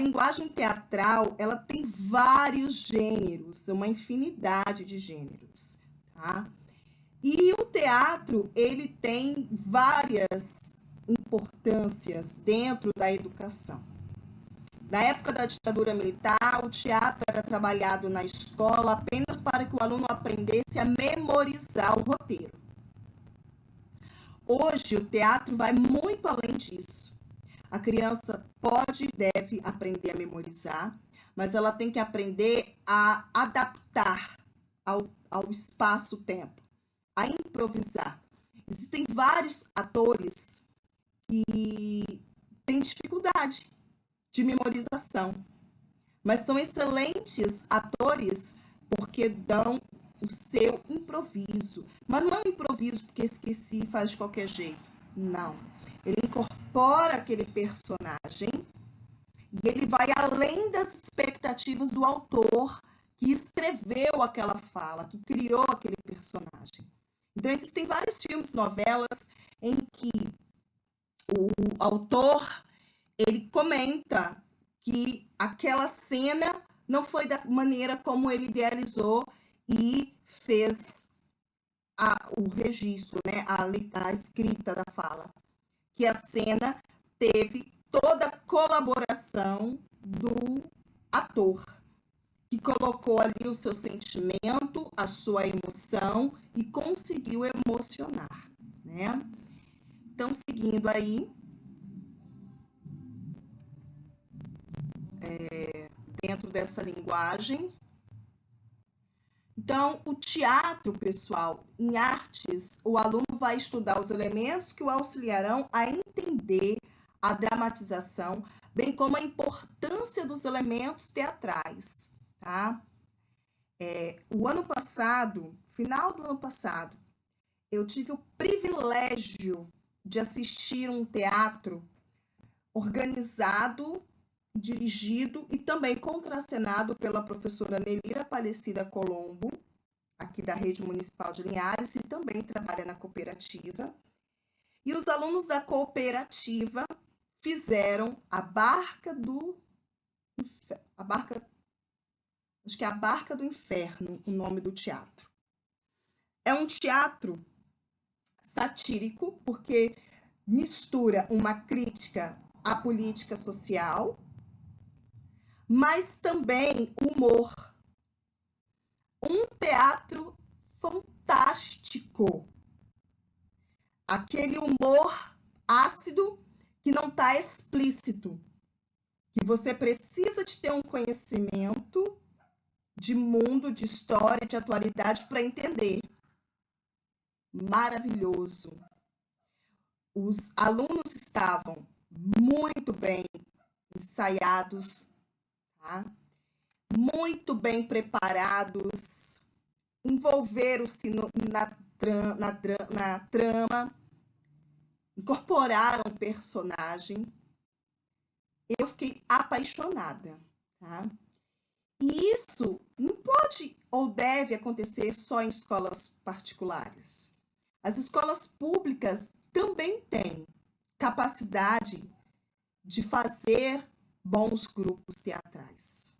linguagem teatral, ela tem vários gêneros, uma infinidade de gêneros, tá? E o teatro, ele tem várias importâncias dentro da educação. Na época da ditadura militar, o teatro era trabalhado na escola apenas para que o aluno aprendesse a memorizar o roteiro. Hoje, o teatro vai muito além disso. A criança pode e deve aprender a memorizar, mas ela tem que aprender a adaptar ao espaço-tempo, a improvisar. Existem vários atores que têm dificuldade de memorização, mas são excelentes atores porque dão o seu improviso. Mas não é um improviso porque esqueci e faz de qualquer jeito. Não. Ele incorpora aquele personagem e ele vai além das expectativas do autor que escreveu aquela fala, que criou aquele personagem. Então, existem vários filmes, novelas, em que o autor, ele comenta que aquela cena não foi da maneira como ele idealizou e fez o registro, né, a escrita da fala. Que a cena teve toda a colaboração do ator, que colocou ali o seu sentimento, a sua emoção e conseguiu emocionar, né? Então, seguindo aí, dentro dessa linguagem. Então, o teatro, pessoal, em artes, o aluno vai estudar os elementos que o auxiliarão a entender a dramatização, bem como a importância dos elementos teatrais, tá? O ano passado, final do ano passado, eu tive o privilégio de assistir um teatro organizado, dirigido e também contracenado pela professora Nelira Aparecida Colombo, aqui da Rede Municipal de Linhares, e também trabalha na cooperativa. E os alunos da cooperativa fizeram a Barca do Inferno, o nome do teatro. É um teatro satírico, porque mistura uma crítica à política social, mas também humor. Um teatro fantástico. Aquele humor ácido que não está explícito. Que você precisa de ter um conhecimento de mundo, de história, de atualidade para entender. Maravilhoso. Os alunos estavam muito bem ensaiados, tá? Muito bem preparados, envolveram-se na trama, incorporaram o personagem. Eu fiquei apaixonada, tá? E isso não pode ou deve acontecer só em escolas particulares. As escolas públicas também têm capacidade de fazer bons grupos teatrais.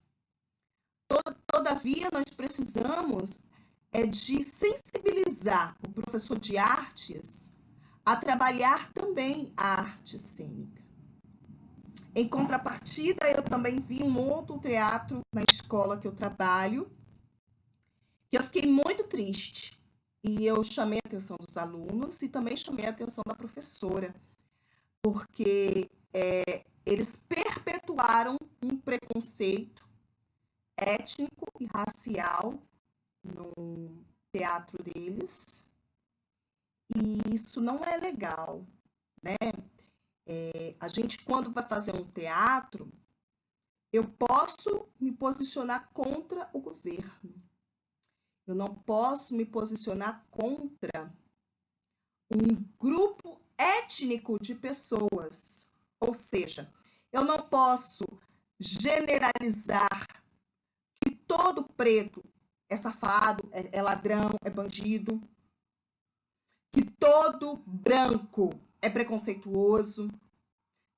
Todavia, nós precisamos de sensibilizar o professor de artes a trabalhar também a arte cênica. Em contrapartida, eu também vi um outro teatro na escola que eu trabalho, que eu fiquei muito triste. E eu chamei a atenção dos alunos e também chamei a atenção da professora, porque eles perpetuaram um preconceito étnico e racial no teatro deles, e isso não é legal, né? A gente, quando vai fazer um teatro, eu posso me posicionar contra o governo, eu não posso me posicionar contra um grupo étnico de pessoas, ou seja, eu não posso generalizar que todo preto é safado, é ladrão, é bandido, que todo branco é preconceituoso,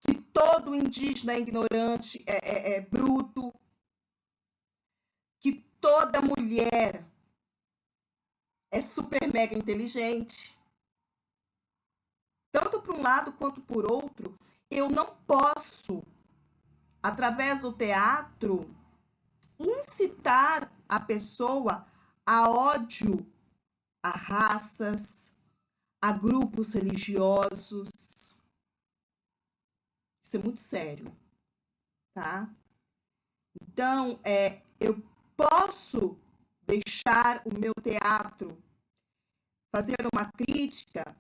que todo indígena é ignorante, é bruto, que toda mulher é super mega inteligente. Tanto por um lado quanto por outro, eu não posso, através do teatro, incitar a pessoa a ódio a raças, a grupos religiosos. Isso é muito sério, tá? Então, eu posso deixar o meu teatro fazer uma crítica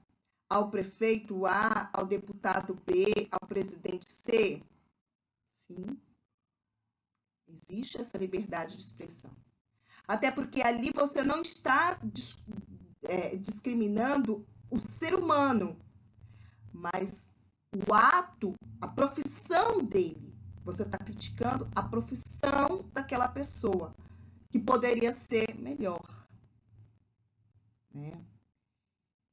ao prefeito A, ao deputado B, ao presidente C? Sim, existe essa liberdade de expressão. Até porque ali você não está discriminando o ser humano, mas o ato, a profissão dele. Você está criticando a profissão daquela pessoa, que poderia ser melhor, né?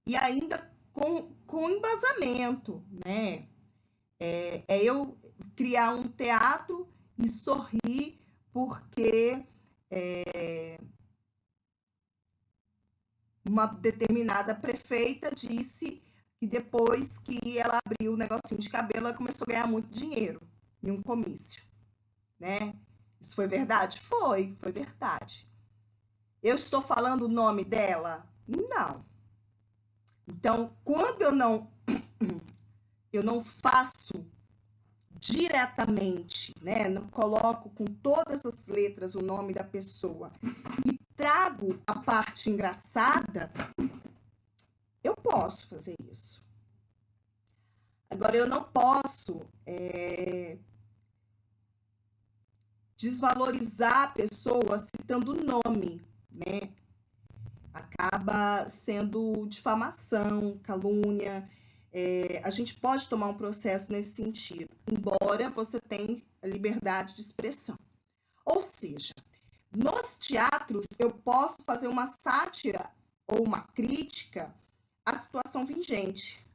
E ainda com embasamento, né? Eu criar um teatro e sorrir porque uma determinada prefeita disse que depois que ela abriu o negocinho de cabelo, ela começou a ganhar muito dinheiro em um comício, né? Isso foi verdade? Foi verdade. Eu estou falando o nome dela? Não. Então, quando eu não faço diretamente, né? Não coloco com todas as letras o nome da pessoa e trago a parte engraçada, eu posso fazer isso. Agora, eu não posso desvalorizar a pessoa citando o nome, né? Acaba sendo difamação, calúnia. A gente pode tomar um processo nesse sentido, embora você tenha liberdade de expressão. Ou seja, nos teatros eu posso fazer uma sátira ou uma crítica à situação vigente,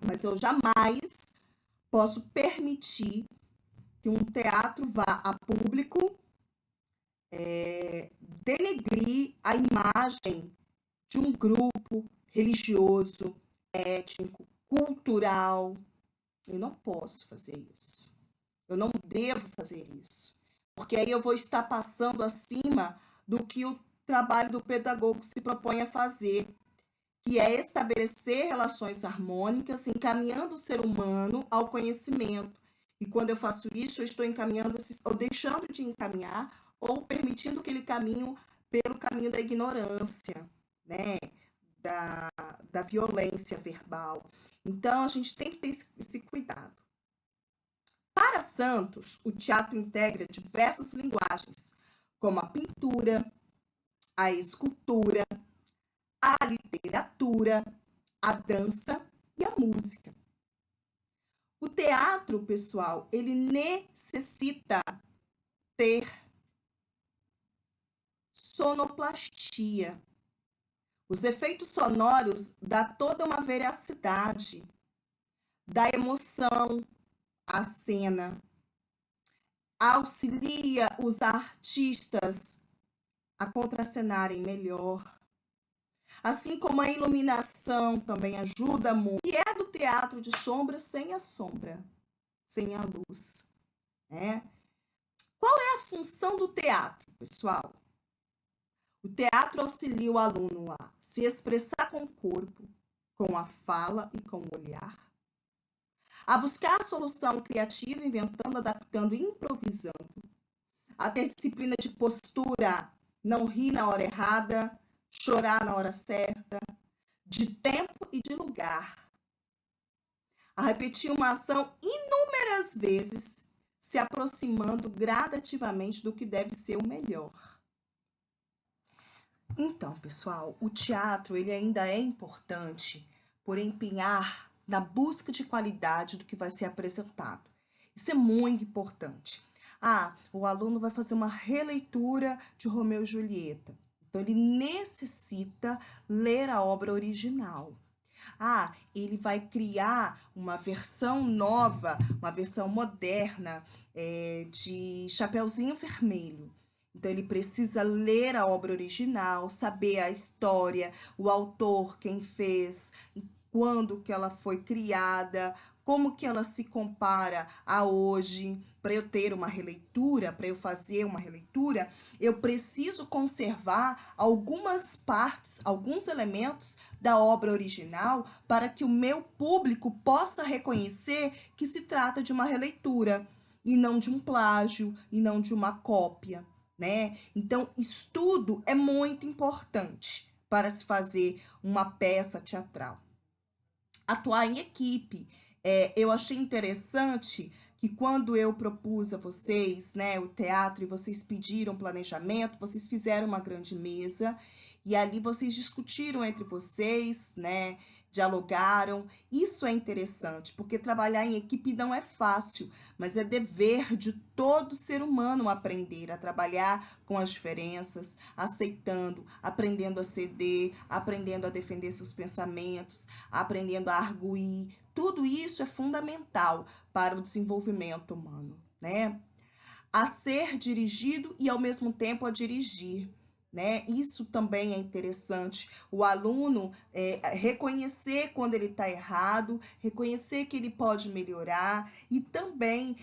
mas eu jamais posso permitir que um teatro vá a público denegrir a imagem de um grupo religioso, étnico, cultural. Eu não posso fazer isso. Eu não devo fazer isso. Porque aí eu vou estar passando acima do que o trabalho do pedagogo se propõe a fazer, que é estabelecer relações harmônicas, encaminhando o ser humano ao conhecimento. E quando eu faço isso, eu estou encaminhando, ou deixando de encaminhar, ou permitindo que ele caminhe pelo caminho da ignorância, né? Da violência verbal. Então, a gente tem que ter esse cuidado. Para Santos, o teatro integra diversas linguagens, como a pintura, a escultura, a literatura, a dança e a música. O teatro, pessoal, ele necessita ter sonoplastia. Os efeitos sonoros dão toda uma veracidade, dá emoção à cena, auxilia os artistas a contracenarem melhor. Assim como a iluminação também ajuda muito. E é do teatro de sombra sem a sombra, sem a luz, né? Qual é a função do teatro, pessoal? O teatro auxilia o aluno a se expressar com o corpo, com a fala e com o olhar, a buscar a solução criativa, inventando, adaptando, improvisando, a ter disciplina de postura, não rir na hora errada, chorar na hora certa, de tempo e de lugar, a repetir uma ação inúmeras vezes, se aproximando gradativamente do que deve ser o melhor. Então, pessoal, o teatro ele ainda é importante por empenhar na busca de qualidade do que vai ser apresentado. Isso é muito importante. O aluno vai fazer uma releitura de Romeu e Julieta. Então, ele necessita ler a obra original. Ele vai criar uma versão nova, uma versão moderna de Chapeuzinho Vermelho. Então, ele precisa ler a obra original, saber a história, o autor, quem fez, quando que ela foi criada, como que ela se compara a hoje. Para eu ter uma releitura, para eu fazer uma releitura, eu preciso conservar algumas partes, alguns elementos da obra original para que o meu público possa reconhecer que se trata de uma releitura e não de um plágio e não de uma cópia, né? Então, estudo é muito importante para se fazer uma peça teatral. Atuar em equipe. Eu achei interessante que quando eu propus a vocês, né, o teatro, e vocês pediram planejamento, vocês fizeram uma grande mesa, e ali vocês discutiram entre vocês, né, dialogaram. Isso é interessante, porque trabalhar em equipe não é fácil, mas é dever de todo ser humano aprender a trabalhar com as diferenças, aceitando, aprendendo a ceder, aprendendo a defender seus pensamentos, aprendendo a arguir. Tudo isso é fundamental para o desenvolvimento humano, né? A ser dirigido e ao mesmo tempo a dirigir, né? Isso também é interessante. O aluno reconhecer quando ele está errado, reconhecer que ele pode melhorar e também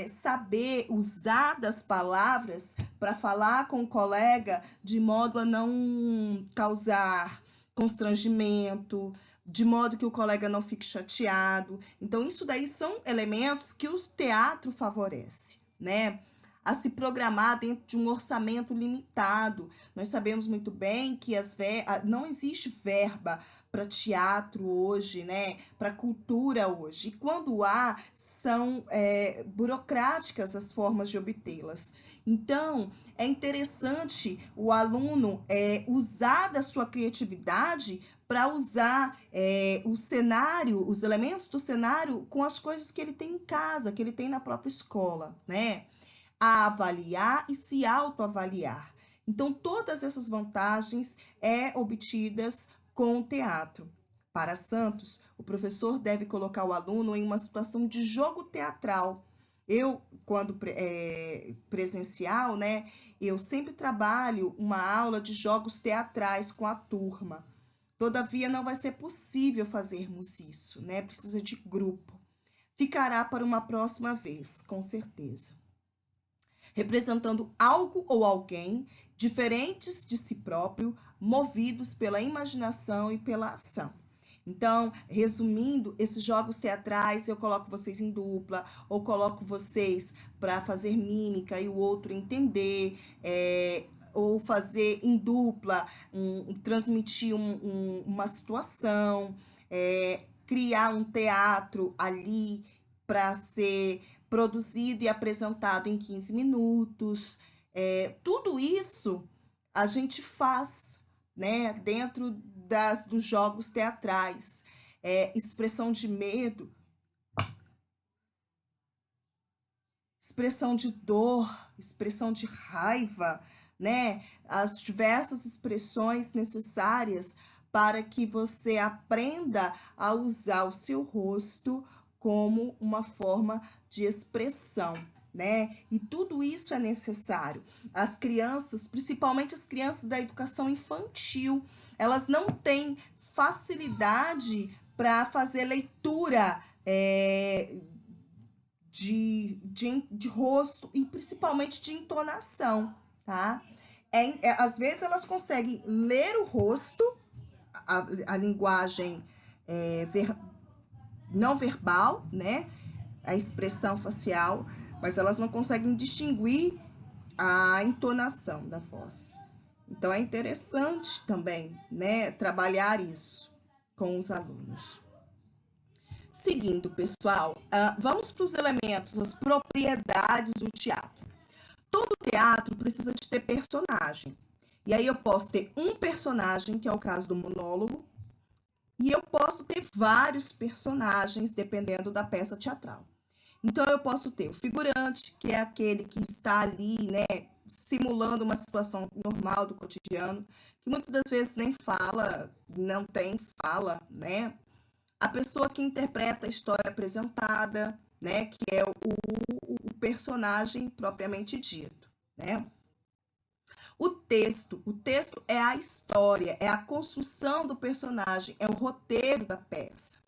saber usar das palavras para falar com o colega de modo a não causar constrangimento, de modo que o colega não fique chateado. Então, isso daí são elementos que o teatro favorece, né? A se programar dentro de um orçamento limitado. Nós sabemos muito bem que não existe verba para teatro hoje, né? Para cultura hoje. E quando há, são burocráticas as formas de obtê-las. Então, é interessante o aluno usar da sua criatividade para usar o cenário, os elementos do cenário com as coisas que ele tem em casa, que ele tem na própria escola, né? A avaliar e se autoavaliar. Então, todas essas vantagens obtidas com o teatro. Para Santos, o professor deve colocar o aluno em uma situação de jogo teatral. Eu, quando presencial, né, eu sempre trabalho uma aula de jogos teatrais com a turma. Todavia, não vai ser possível fazermos isso, né? Precisa de grupo. Ficará para uma próxima vez, com certeza. Representando algo ou alguém diferentes de si próprio, movidos pela imaginação e pela ação. Então, resumindo, esses jogos teatrais, eu coloco vocês em dupla, ou coloco vocês para fazer mímica e o outro entender, ou fazer em dupla, transmitir uma situação, criar um teatro ali para ser produzido e apresentado em 15 minutos. Tudo isso a gente faz, né, dentro dos jogos teatrais. Expressão de medo, expressão de dor, expressão de raiva, né? As diversas expressões necessárias para que você aprenda a usar o seu rosto como uma forma de expressão, né? E tudo isso é necessário. As crianças, principalmente as crianças da educação infantil, elas não têm facilidade para fazer leitura de rosto e principalmente de entonação, tá? Às vezes elas conseguem ler o rosto, a linguagem não verbal, né? A expressão facial, mas elas não conseguem distinguir a entonação da voz. Então, é interessante também, né, trabalhar isso com os alunos. Seguindo, pessoal, vamos para os elementos, as propriedades do teatro. Todo teatro precisa de ter personagem. E aí eu posso ter um personagem, que é o caso do monólogo, e eu posso ter vários personagens, dependendo da peça teatral. Então, eu posso ter o figurante, que é aquele que está ali, né, simulando uma situação normal do cotidiano, que muitas das vezes nem fala, não tem fala, né? a pessoa que interpreta a história apresentada, né, que é o personagem propriamente dito, né? O texto é a história, é a construção do personagem, é o roteiro da peça.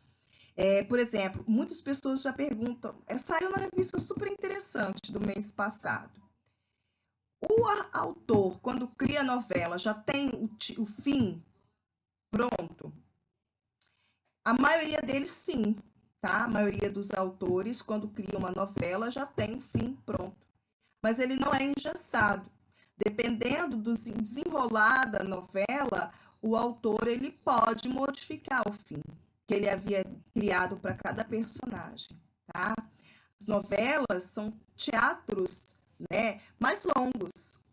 Por exemplo, muitas pessoas já perguntam, saiu uma revista super interessante do mês passado. O autor, quando cria a novela, já tem o fim pronto? A maioria deles, sim, tá? A maioria dos autores, quando cria uma novela, já tem o fim pronto. Mas ele não é engessado. Dependendo do desenrolar da novela, o autor ele pode modificar o fim que ele havia criado para cada personagem, tá? As novelas são teatros, né, mais longos.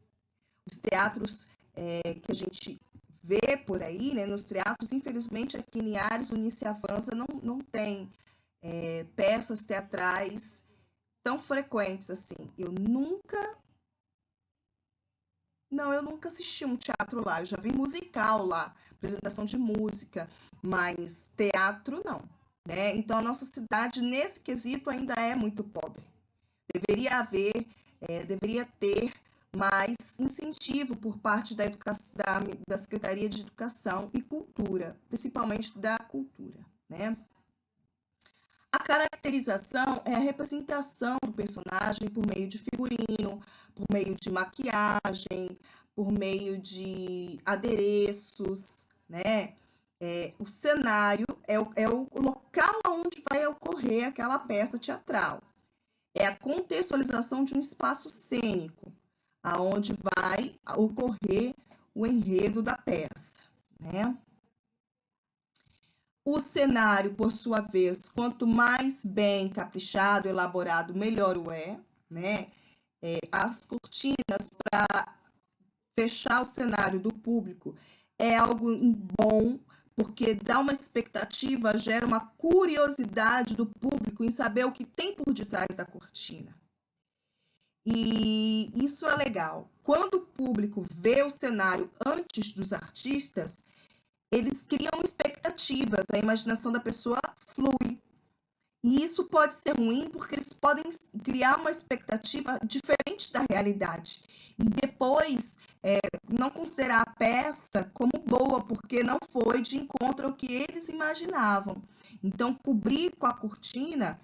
Os teatros que a gente vê por aí, né, nos teatros, infelizmente aqui em Linhares, Unice Avança não tem peças teatrais tão frequentes assim. Eu nunca assisti um teatro lá. Eu já vi musical lá, apresentação de música, mas teatro não, né? Então a nossa cidade nesse quesito ainda é muito pobre. Deveria ter mais incentivo por parte da Secretaria de Educação e Cultura, principalmente da cultura, né? A caracterização é a representação do personagem por meio de figurino, por meio de maquiagem, por meio de adereços, né? O cenário é o local onde vai ocorrer aquela peça teatral. É a contextualização de um espaço cênico, aonde vai ocorrer o enredo da peça, né? O cenário, por sua vez, quanto mais bem caprichado, elaborado, melhor o é, né? As cortinas para fechar o cenário do público é algo bom, porque dá uma expectativa, gera uma curiosidade do público em saber o que tem por detrás da cortina. E isso é legal. Quando o público vê o cenário antes dos artistas, eles criam expectativas, a imaginação da pessoa flui. E isso pode ser ruim porque eles podem criar uma expectativa diferente da realidade. E depois não considerar a peça como boa, porque não foi de encontro ao que eles imaginavam. Então, cobrir com a cortina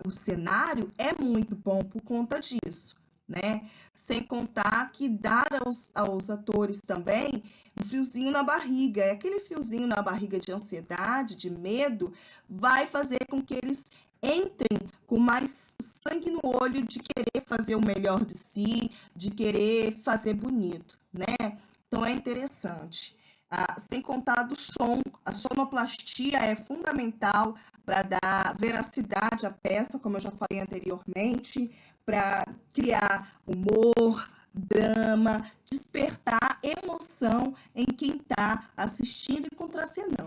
o cenário é muito bom por conta disso, né? Sem contar que dar aos atores também um friozinho na barriga. É aquele friozinho na barriga de ansiedade, de medo, vai fazer com que eles entrem com mais sangue no olho de querer fazer o melhor de si, de querer fazer bonito, né? Então é interessante. Sem contar do som, a sonoplastia é fundamental para dar veracidade à peça, como eu já falei anteriormente, para criar humor, drama, despertar emoção em quem está assistindo e contracenando.